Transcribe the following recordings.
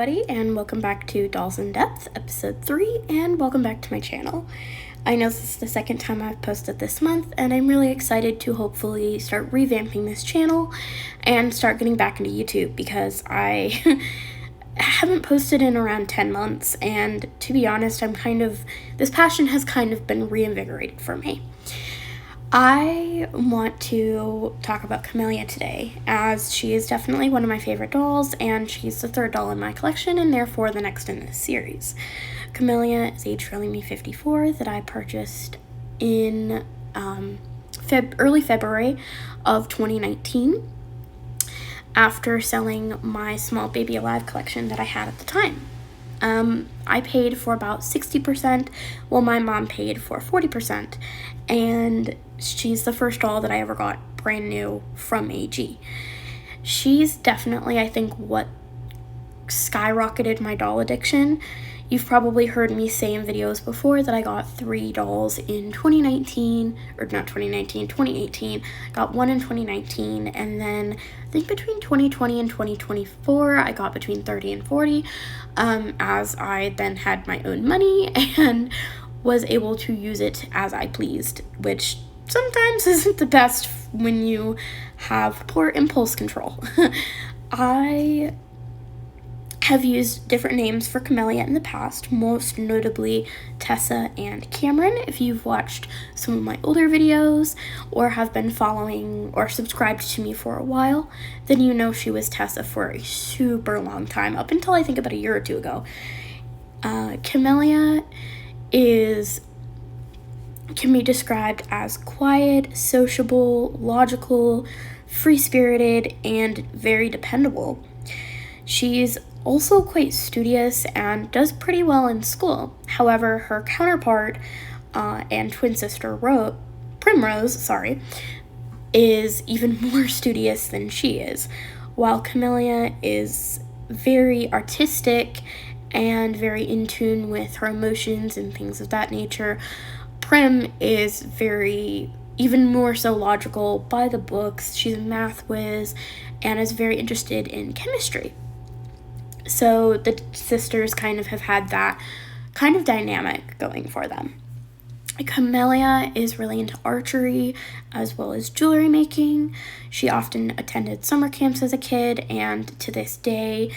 everybody, and welcome back to Dolls in Depth, episode 3, and welcome back to my channel. I know this is the second time I've posted this month, and I'm really excited to hopefully start revamping this channel and start getting back into YouTube because I haven't posted in around 10 months, and to be honest, this passion has kind of been reinvigorated for me. I want to talk about Camellia today, as she is definitely one of my favorite dolls, and she's the third doll in my collection, and therefore the next in this series. Camellia is a Trilly Me 54 that I purchased in early February of 2019, after selling my Small Baby Alive collection that I had at the time. I paid for about 60%, while my mom paid for 40%, and she's the first doll that I ever got brand new from AG. She's definitely, I think, what skyrocketed my doll addiction. You've probably heard me say in videos before that I got 3 dolls in 2018. Got one in 2019, and then I think between 2020 and 2024, I got between 30 and 40, as I then had my own money and was able to use it as I pleased, which sometimes isn't the best when you have poor impulse control. I have used different names for Camellia in the past, most notably Tessa and Cameron. If you've watched some of my older videos or have been following or subscribed to me for a while, then you know she was Tessa for a super long time, up until I think about a year or two ago. Camellia can be described as quiet, sociable, logical, free-spirited, and very dependable. She's also quite studious and does pretty well in school. However, her counterpart and twin sister Primrose, is even more studious than she is. While Camellia is very artistic and very in tune with her emotions and things of that nature, Prim is even more so logical, by the books. She's a math whiz and is very interested in chemistry. So the sisters kind of have had that kind of dynamic going for them. Camellia is really into archery as well as jewelry making. She often attended summer camps as a kid, and to this day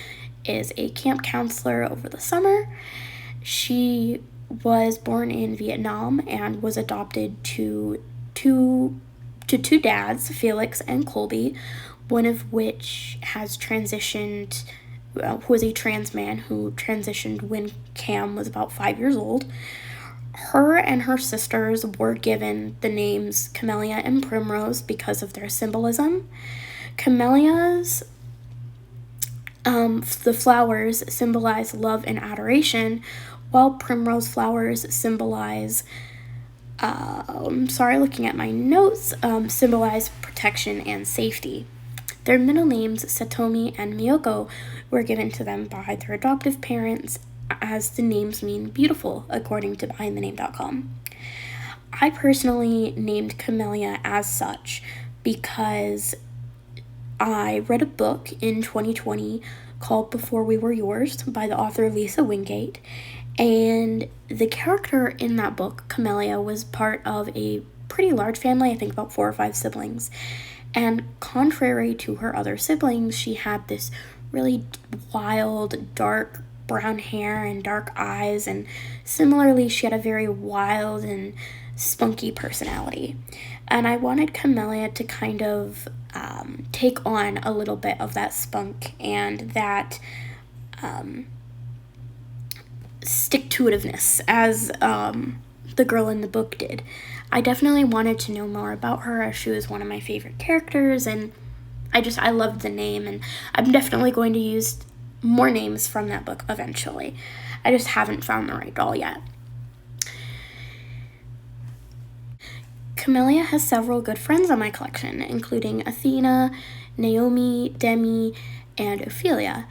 is a camp counselor over the summer. She was born in Vietnam and was adopted to two dads, Felix and Colby, one of which has transitioned, who was a trans man who transitioned when Cam was about 5 years old. Her and her sisters were given the names Camellia and Primrose because of their symbolism. Camellia's the flowers symbolize love and adoration, while Primrose flowers symbolize, looking at my notes, symbolize protection and safety. Their middle names, Satomi and Miyoko, were given to them by their adoptive parents, as the names mean beautiful, according to BehindTheName.com. I personally named Camellia as such because I read a book in 2020 called Before We Were Yours by the author Lisa Wingate, and the character in that book, Camellia, was part of a pretty large family, I think about 4 or 5 siblings. And contrary to her other siblings, she had this really wild, dark brown hair and dark eyes, and similarly, she had a very wild and spunky personality. And I wanted Camellia to kind of take on a little bit of that spunk and that stick-to-itiveness as the girl in the book did. I definitely wanted to know more about her, as she was one of my favorite characters, and I loved the name, and I'm definitely going to use more names from that book eventually. I just haven't found the right doll yet. Camellia has several good friends on my collection, including Athena, Naomi, Demi, and Ophelia.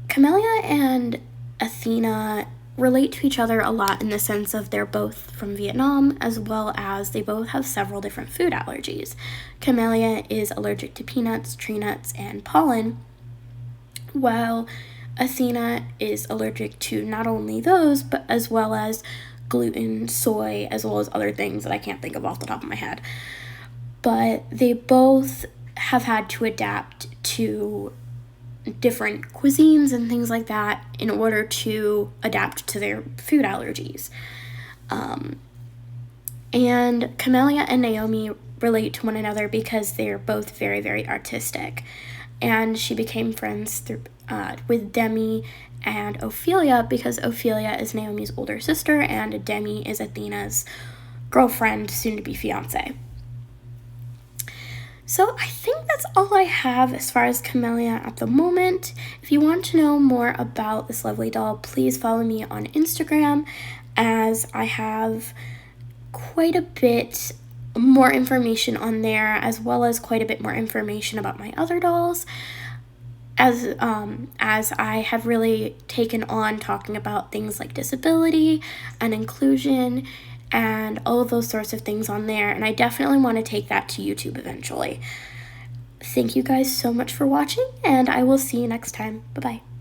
Camellia and Athena relate to each other a lot in the sense of they're both from Vietnam, as well as they both have several different food allergies. Camellia is allergic to peanuts, tree nuts, and pollen, while Athena is allergic to not only those, but as well as gluten, soy, as well as other things that I can't think of off the top of my head. But they both have had to adapt to different cuisines and things like that in order to adapt to their food allergies. And Camellia and Naomi relate to one another because they're both very, very artistic. And she became friends with Demi and Ophelia because Ophelia is Naomi's older sister and Demi is Athena's girlfriend, soon to be fiance. So I think that's all I have as far as Camellia at the moment. If you want to know more about this lovely doll, please follow me on Instagram, as I have quite a bit more information on there, as well as quite a bit more information about my other dolls, as I have really taken on talking about things like disability and inclusion and all of those sorts of things on there, and I definitely want to take that to YouTube eventually. Thank you guys so much for watching, and I will see you next time. Bye-bye.